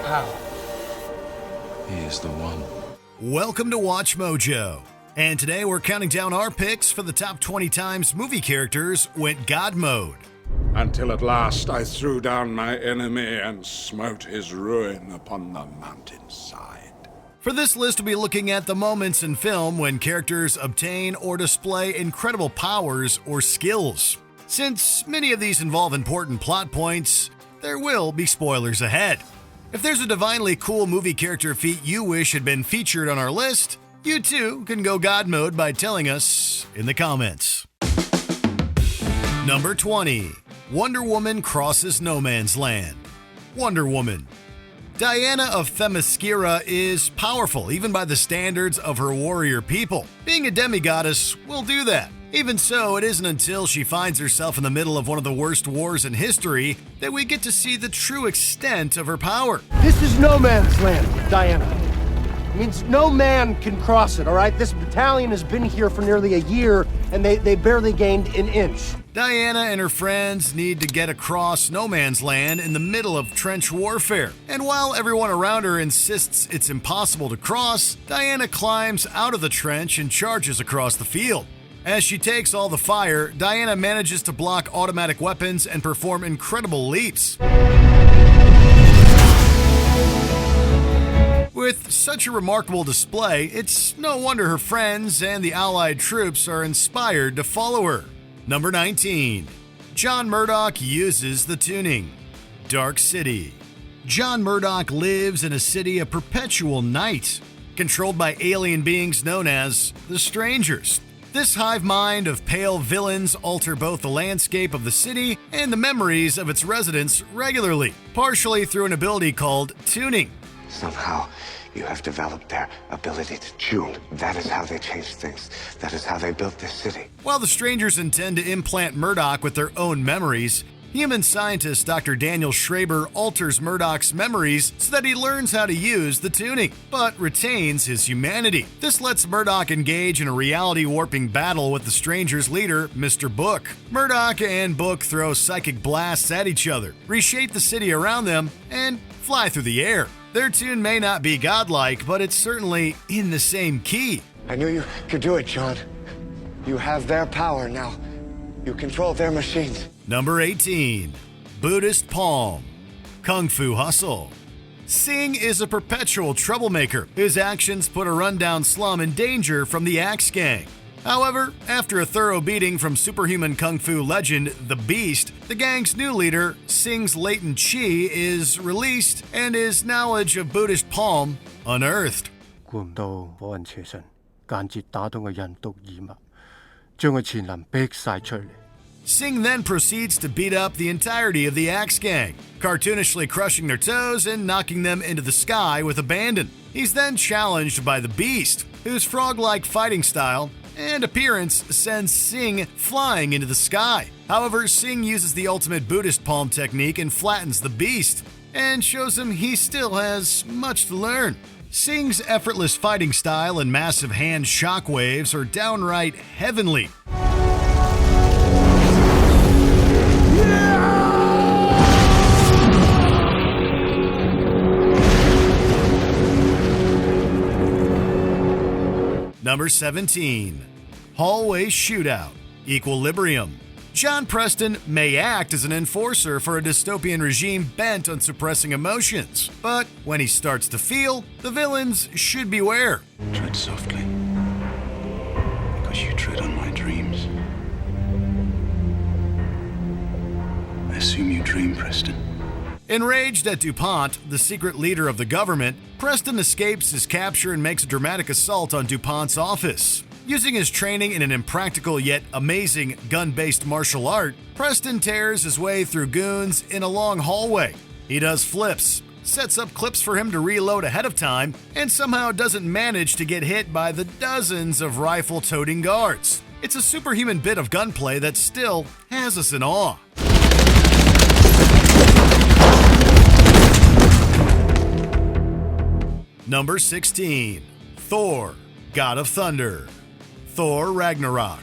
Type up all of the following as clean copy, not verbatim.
power. He is the one. Welcome to Watch Mojo. And today we're counting down our picks for the top 20 times movie characters went God mode. Until at last I threw down my enemy and smote his ruin upon the mountainside. For this list, we'll be looking at the moments in film when characters obtain or display incredible powers or skills. Since many of these involve important plot points, there will be spoilers ahead. If there's a divinely cool movie character feat you wish had been featured on our list, you too can go God mode by telling us in the comments. Number 20. Wonder Woman crosses no man's land. Wonder Woman. Diana of Themyscira is powerful even by the standards of her warrior people. Being a demigoddess will do that. Even so, it isn't until she finds herself in the middle of one of the worst wars in history that we get to see the true extent of her power. This is no man's land, Diana. It means no man can cross it, all right? This battalion has been here for nearly a year, and they barely gained an inch. Diana and her friends need to get across no man's land in the middle of trench warfare. And while everyone around her insists it's impossible to cross, Diana climbs out of the trench and charges across the field. As she takes all the fire, Diana manages to block automatic weapons and perform incredible leaps. With such a remarkable display, it's no wonder her friends and the Allied troops are inspired to follow her. Number 19. John Murdoch uses the tuning. Dark City. John Murdoch lives in a city of perpetual night, controlled by alien beings known as the Strangers. This hive mind of pale villains alter both the landscape of the city and the memories of its residents regularly, partially through an ability called tuning. Somehow, you have developed their ability to tune. That is how they change things. That is how they built this city. While the Strangers intend to implant Murdoch with their own memories, human scientist Dr. Daniel Schraber alters Murdoch's memories so that he learns how to use the tuning, but retains his humanity. This lets Murdoch engage in a reality-warping battle with the Strangers' leader, Mr. Book. Murdoch and Book throw psychic blasts at each other, reshape the city around them, and fly through the air. Their tune may not be godlike, but it's certainly in the same key. I knew you could do it, John. You have their power now. You control their machines. Number 18. Buddhist Palm. Kung Fu Hustle. Singh is a perpetual troublemaker whose actions put a rundown slum in danger from the Axe Gang. However, after a thorough beating from superhuman kung fu legend The Beast, the gang's new leader, Singh's latent chi, is released and his knowledge of Buddhist Palm unearthed. Singh then proceeds to beat up the entirety of the Axe Gang, cartoonishly crushing their toes and knocking them into the sky with abandon. He's then challenged by the Beast, whose frog-like fighting style and appearance sends Singh flying into the sky. However, Singh uses the ultimate Buddhist palm technique and flattens the Beast, and shows him he still has much to learn. Singh's effortless fighting style and massive hand shockwaves are downright heavenly. Number 17. Hallway Shootout. Equilibrium. John Preston may act as an enforcer for a dystopian regime bent on suppressing emotions, but when he starts to feel, the villains should beware. Tread softly, because you tread on my dreams. I assume you dream, Preston. Enraged at DuPont, the secret leader of the government, Preston escapes his capture and makes a dramatic assault on DuPont's office. Using his training in an impractical yet amazing gun-based martial art, Preston tears his way through goons in a long hallway. He does flips, sets up clips for him to reload ahead of time, and somehow doesn't manage to get hit by the dozens of rifle-toting guards. It's a superhuman bit of gunplay that still has us in awe. Number 16. Thor, God of Thunder. Thor Ragnarok.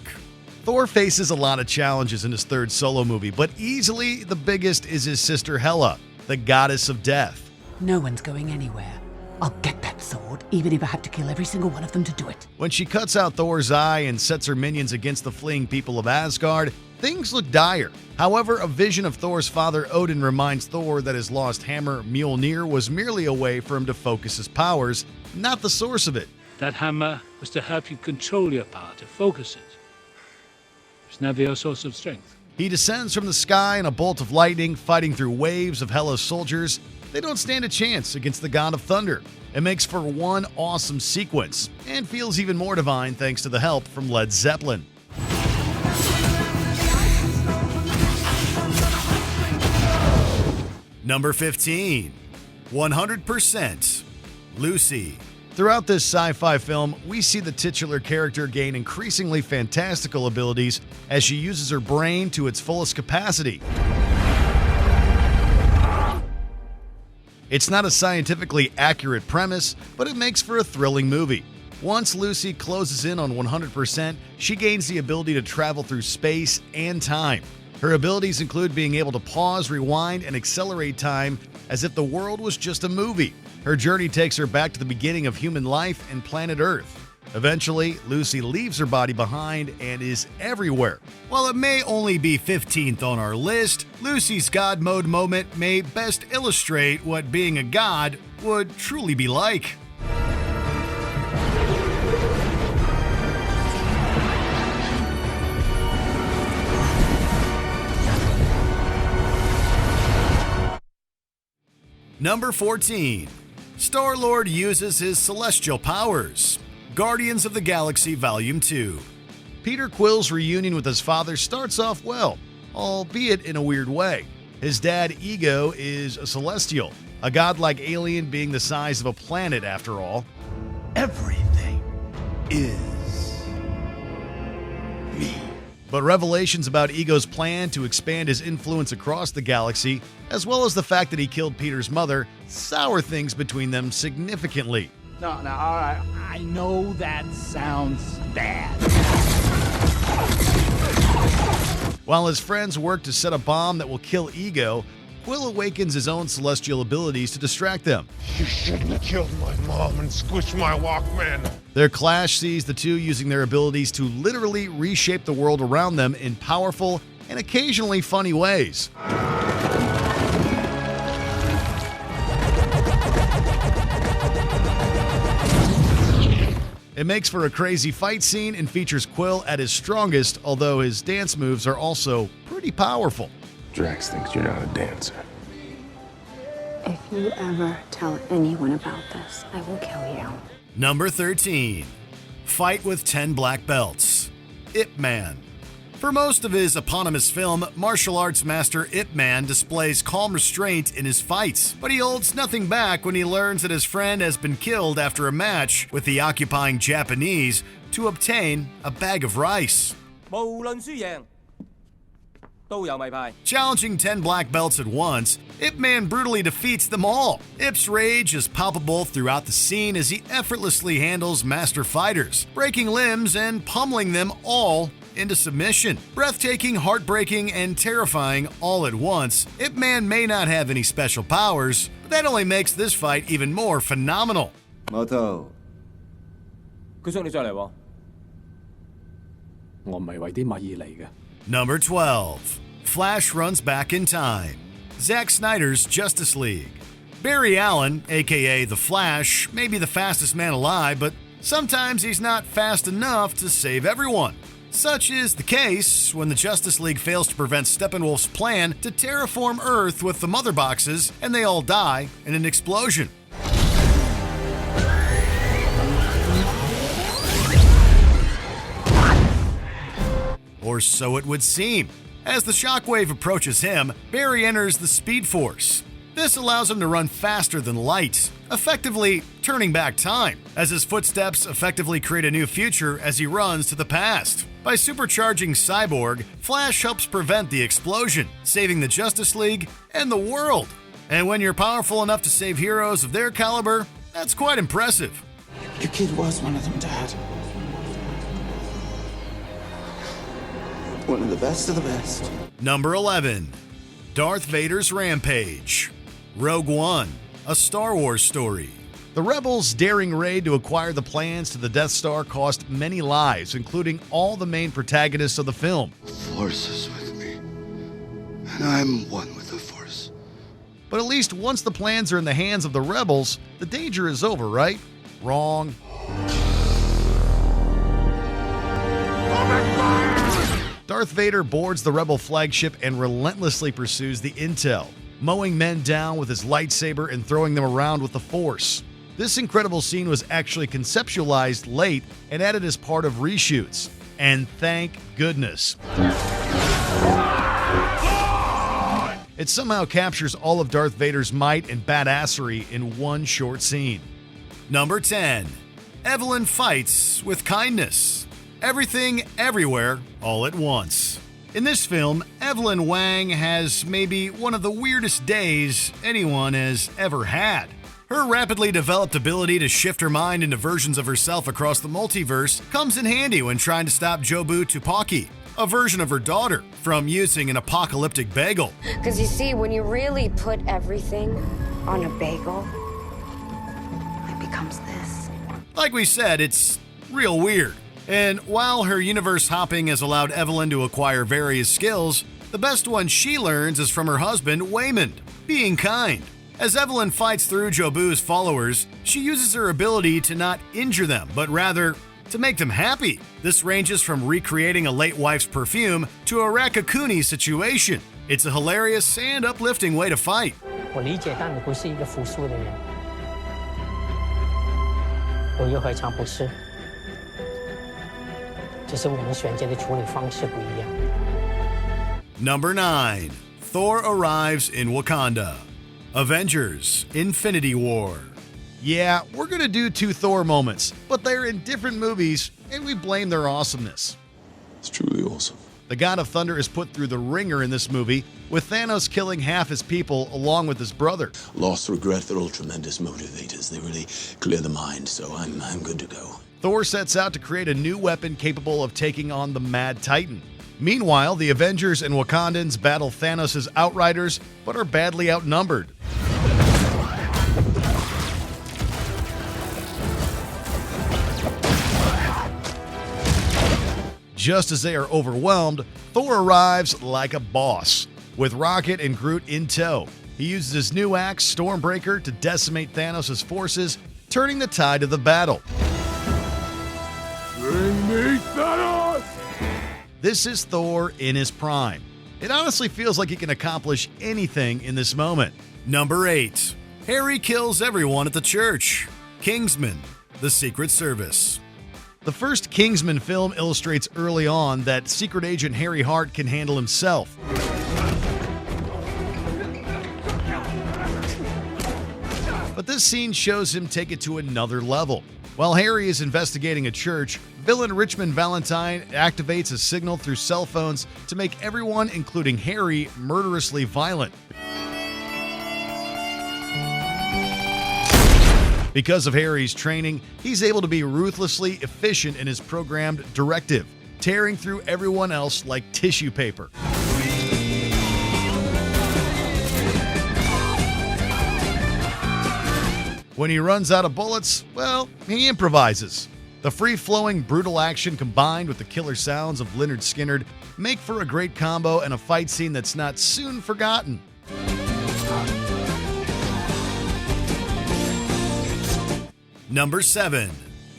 Thor faces a lot of challenges in his third solo movie, but easily the biggest is his sister Hela, the goddess of death. No one's going anywhere. I'll get that sword, even if I have to kill every single one of them to do it. When she cuts out Thor's eye and sets her minions against the fleeing people of Asgard, things look dire. However, a vision of Thor's father Odin reminds Thor that his lost hammer, Mjolnir, was merely a way for him to focus his powers, not the source of it. That hammer was to help you control your power, to focus it. It's never your source of strength. He descends from the sky in a bolt of lightning, fighting through waves of Hela's soldiers. They don't stand a chance against the God of Thunder. It makes for one awesome sequence, and feels even more divine thanks to the help from Led Zeppelin. Number 15, 100%, Lucy. Throughout this sci-fi film, we see the titular character gain increasingly fantastical abilities as she uses her brain to its fullest capacity. It's not a scientifically accurate premise, but it makes for a thrilling movie. Once Lucy closes in on 100%, she gains the ability to travel through space and time. Her abilities include being able to pause, rewind, and accelerate time as if the world was just a movie. Her journey takes her back to the beginning of human life and planet Earth. Eventually, Lucy leaves her body behind and is everywhere. While it may only be 15th on our list, Lucy's God Mode moment may best illustrate what being a god would truly be like. Number 14. Star-Lord uses his celestial powers. Guardians of the Galaxy Volume 2. Peter Quill's reunion with his father starts off well, albeit in a weird way. His dad, Ego, is a celestial, a godlike alien being the size of a planet after all. Everything is me. But revelations about Ego's plan to expand his influence across the galaxy, as well as the fact that he killed Peter's mother, sour things between them significantly. No, all right. I know that sounds bad. While his friends work to set a bomb that will kill Ego, Quill awakens his own celestial abilities to distract them. You shouldn't have killed my mom and squished my Walkman. Their clash sees the two using their abilities to literally reshape the world around them in powerful and occasionally funny ways. It makes for a crazy fight scene and features Quill at his strongest, although his dance moves are also pretty powerful. Drax thinks you're not a dancer. If you ever tell anyone about this, I will kill you. Number 13. Fight with 10 black belts. Ip Man. For most of his eponymous film, martial arts master Ip Man displays calm restraint in his fights, but he holds nothing back when he learns that his friend has been killed after a match with the occupying Japanese to obtain a bag of rice. Challenging 10 black belts at once, Ip Man brutally defeats them all. Ip's rage is palpable throughout the scene as he effortlessly handles master fighters, breaking limbs and pummeling them all into submission. Breathtaking, heartbreaking, and terrifying all at once, Ip Man may not have any special powers, but that only makes this fight even more phenomenal. Moto. Number 12. Flash runs back in time. Zack Snyder's Justice League. Barry Allen, aka The Flash, may be the fastest man alive, but sometimes he's not fast enough to save everyone. Such is the case when the Justice League fails to prevent Steppenwolf's plan to terraform Earth with the mother boxes, and they all die in an explosion. Or so it would seem. As the shockwave approaches him, Barry enters the Speed Force. This allows him to run faster than light, effectively turning back time, as his footsteps effectively create a new future as he runs to the past. By supercharging Cyborg, Flash helps prevent the explosion, saving the Justice League and the world. And when you're powerful enough to save heroes of their caliber, that's quite impressive. Your kid was one of them, Dad. One of the best of the best. Number 11. Darth Vader's Rampage. Rogue One. a Star Wars story. The Rebels' daring raid to acquire the plans to the Death Star cost many lives, including all the main protagonists of the film. The Force is with me, and I'm one with the Force. But at least once the plans are in the hands of the Rebels, the danger is over, right? Wrong. Darth Vader boards the Rebel flagship and relentlessly pursues the intel, mowing men down with his lightsaber and throwing them around with the Force. This incredible scene was actually conceptualized late and added as part of reshoots. And thank goodness. It somehow captures all of Darth Vader's might and badassery in one short scene. Number 10. Evelyn fights with kindness. Everything, everywhere, all at once. In this film, Evelyn Wang has maybe one of the weirdest days anyone has ever had. Her rapidly developed ability to shift her mind into versions of herself across the multiverse comes in handy when trying to stop Jobu Tupaki, a version of her daughter, from using an apocalyptic bagel. Because you see, when you really put everything on a bagel, it becomes this. Like we said, it's real weird. And while her universe hopping has allowed Evelyn to acquire various skills, the best one she learns is from her husband, Waymond, being kind. As Evelyn fights through Jobu's followers, she uses her ability to not injure them, but rather to make them happy. This ranges from recreating a late wife's perfume to a Rakakuni situation. It's a hilarious and uplifting way to fight. 我理解，但你不是一个服输的人。我又何尝不是？只是我们选择的处理方式不一样。Number 9. Thor arrives in Wakanda. Avengers: Infinity War. Yeah, we're gonna do 2 Thor moments, but they're in different movies, and we blame their awesomeness. It's truly awesome. The God of Thunder is put through the ringer in this movie, with Thanos killing half his people along with his brother. Loss, regret, they're all tremendous motivators. They really clear the mind, so I'm good to go. Thor sets out to create a new weapon capable of taking on the Mad Titan. Meanwhile, the Avengers and Wakandans battle Thanos' Outriders, but are badly outnumbered. Just as they are overwhelmed, Thor arrives like a boss, with Rocket and Groot in tow. He uses his new axe, Stormbreaker, to decimate Thanos' forces, turning the tide of the battle. Bring me Thanos! This is Thor in his prime. It honestly feels like he can accomplish anything in this moment. Number 8. Harry kills everyone at the church. Kingsman: The Secret Service. The first Kingsman film illustrates early on that secret agent Harry Hart can handle himself. But this scene shows him take it to another level. While Harry is investigating a church, villain Richmond Valentine activates a signal through cell phones to make everyone, including Harry, murderously violent. Because of Harry's training, he's able to be ruthlessly efficient in his programmed directive, tearing through everyone else like tissue paper. When he runs out of bullets, well, he improvises. The free-flowing, brutal action combined with the killer sounds of Lynyrd Skynyrd make for a great combo and a fight scene that's not soon forgotten. Number 7.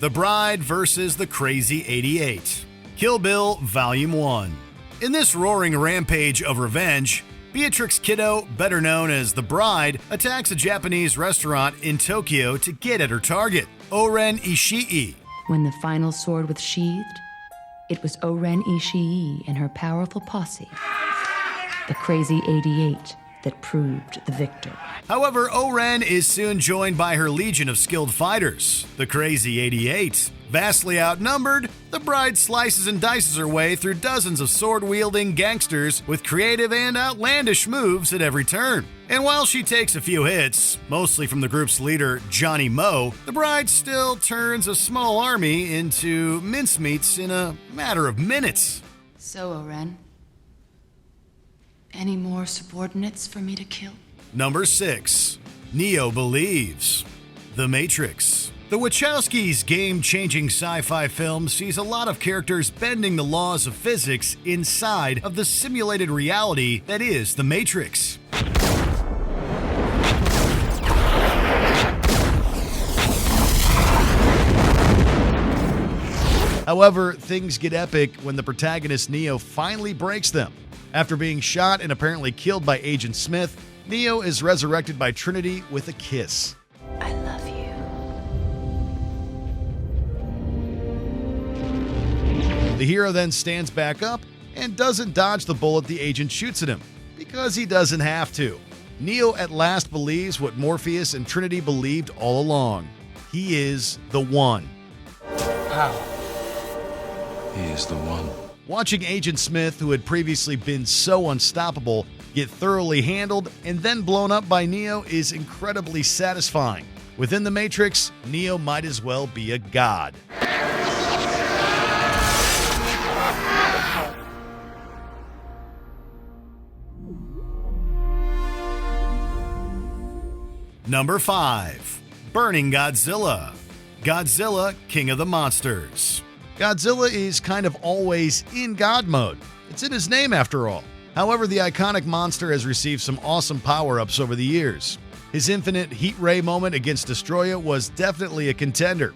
The Bride vs. the Crazy 88. Kill Bill Volume 1. In this roaring rampage of revenge, Beatrix Kiddo, better known as the Bride, attacks a Japanese restaurant in Tokyo to get at her target, Oren Ishii. When the final sword was sheathed, it was Oren Ishii and her powerful posse, the Crazy 88, that proved the victor. However, Oren is soon joined by her legion of skilled fighters, the Crazy 88. Vastly outnumbered, the Bride slices and dices her way through dozens of sword-wielding gangsters with creative and outlandish moves at every turn. And while she takes a few hits, mostly from the group's leader, Johnny Moe, the Bride still turns a small army into mincemeats in a matter of minutes. So, Oren, any more subordinates for me to kill? Number 6. Neo believes. The Matrix. The Wachowskis' game-changing sci-fi film sees a lot of characters bending the laws of physics inside of the simulated reality that is the Matrix. However, things get epic when the protagonist Neo finally breaks them. After being shot and apparently killed by Agent Smith, Neo is resurrected by Trinity with a kiss. I love you. The hero then stands back up and doesn't dodge the bullet the agent shoots at him, because he doesn't have to. Neo at last believes what Morpheus and Trinity believed all along. He is the One. How? He is the One. Watching Agent Smith, who had previously been so unstoppable, get thoroughly handled and then blown up by Neo is incredibly satisfying. Within the Matrix, Neo might as well be a god. Number 5. Burning Godzilla. Godzilla, King of the Monsters. Godzilla is kind of always in God mode. It's in his name after all. However, the iconic monster has received some awesome power-ups over the years. His infinite heat ray moment against Destroya was definitely a contender.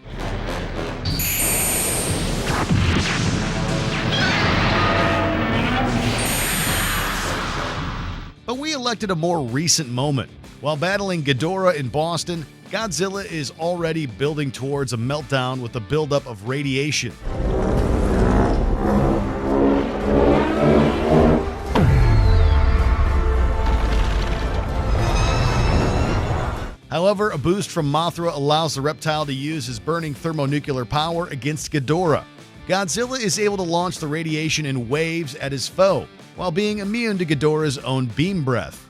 But we elected a more recent moment. While battling Ghidorah in Boston, Godzilla is already building towards a meltdown with a buildup of radiation. However, a boost from Mothra allows the reptile to use his burning thermonuclear power against Ghidorah. Godzilla is able to launch the radiation in waves at his foe, while being immune to Ghidorah's own beam breath.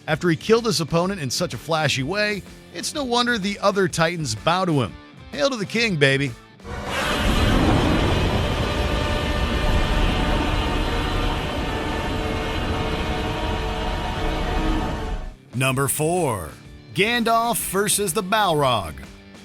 After he killed his opponent in such a flashy way, it's no wonder the other Titans bow to him. Hail to the king, baby. Number 4. Gandalf versus the Balrog.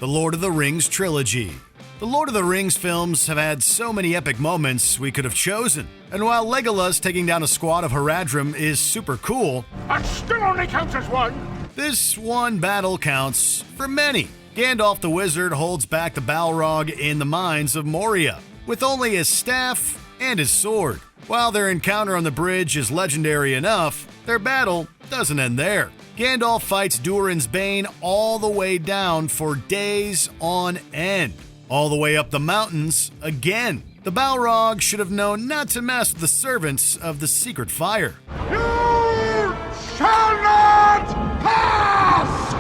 The Lord of the Rings trilogy. The Lord of the Rings films have had so many epic moments we could have chosen. And while Legolas taking down a squad of Haradrim is super cool, that still only counts as one. This one battle counts for many. Gandalf the Wizard holds back the Balrog in the mines of Moria, with only his staff and his sword. While their encounter on the bridge is legendary enough, their battle doesn't end there. Gandalf fights Durin's Bane all the way down for days on end. All the way up the mountains again. The Balrog should have known not to mess with the servants of the secret fire. You shall not pass!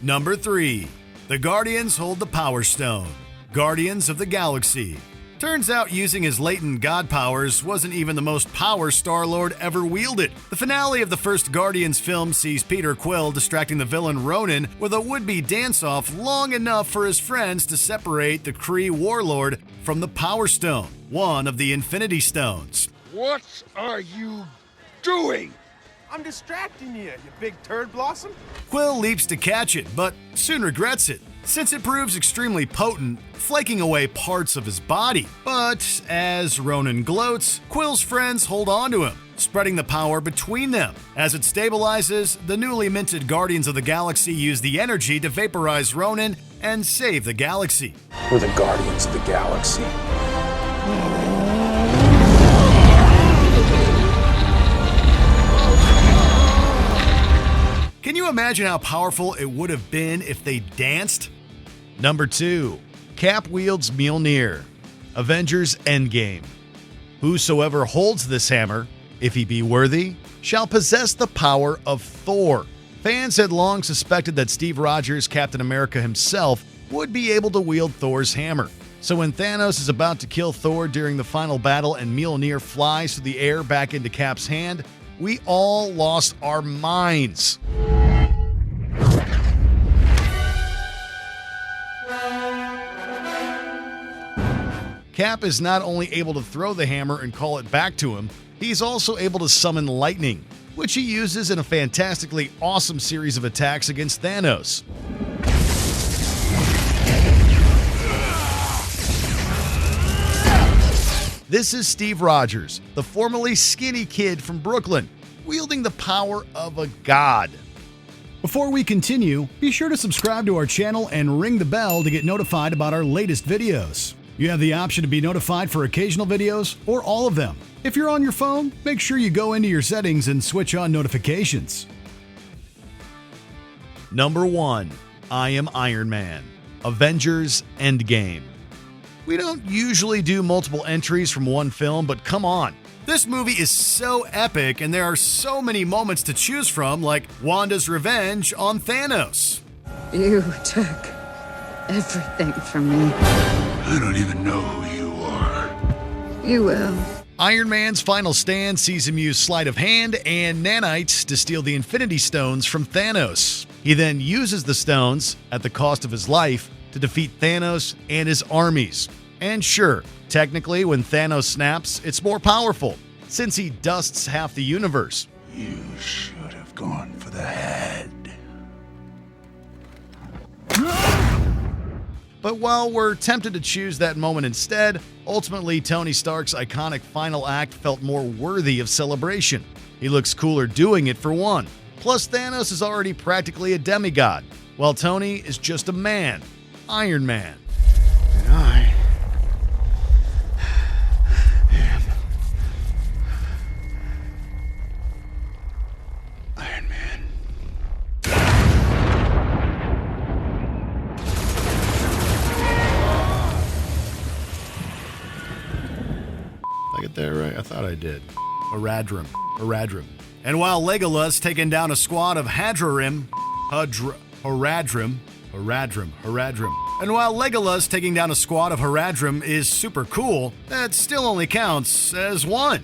Number 3. The Guardians hold the Power Stone. Guardians of the Galaxy. Turns out using his latent god powers wasn't even the most power Star-Lord ever wielded. The finale of the first Guardians film sees Peter Quill distracting the villain Ronan with a would-be dance-off long enough for his friends to separate the Kree warlord from the Power Stone, one of the Infinity Stones. What are you doing? I'm distracting you, you big turd blossom. Quill leaps to catch it, but soon regrets it, since it proves extremely potent, flaking away parts of his body. But as Ronan gloats, Quill's friends hold on to him, spreading the power between them. As it stabilizes, the newly minted Guardians of the Galaxy use the energy to vaporize Ronan and save the galaxy. We're the Guardians of the Galaxy. Can you imagine how powerful it would have been if they danced? Number 2. Cap wields Mjolnir. Avengers Endgame. Whosoever holds this hammer, if he be worthy, shall possess the power of Thor. Fans had long suspected that Steve Rogers, Captain America himself, would be able to wield Thor's hammer. So when Thanos is about to kill Thor during the final battle and Mjolnir flies through the air back into Cap's hand, We all lost our minds. Cap is not only able to throw the hammer and call it back to him, he's also able to summon lightning, which he uses in a fantastically awesome series of attacks against Thanos. This is Steve Rogers, the formerly skinny kid from Brooklyn, wielding the power of a god. Before we continue, be sure to subscribe to our channel and ring the bell to get notified about our latest videos. You have the option to be notified for occasional videos or all of them. If you're on your phone, make sure you go into your settings and switch on notifications. Number 1. I Am Iron Man. Avengers Endgame. We don't usually do multiple entries from one film, but come on. This movie is so epic, and there are so many moments to choose from, like Wanda's revenge on Thanos. You took everything from me. I don't even know who you are. You will. Iron Man's final stand sees him use sleight of hand and nanites to steal the Infinity Stones from Thanos. He then uses the stones, at the cost of his life, to defeat Thanos and his armies. And sure, technically when Thanos snaps, it's more powerful, since he dusts half the universe. You should have gone for the head. But while we're tempted to choose that moment instead, ultimately Tony Stark's iconic final act felt more worthy of celebration. He looks cooler doing it for one. Plus Thanos is already practically a demigod, while Tony is just a man, Iron Man. And I am Iron Man. Did I get that right? I thought I did. Haradrim. And while Legolas taking down a squad of Haradrim. And while Legolas taking down a squad of Haradrim is super cool, that still only counts as one.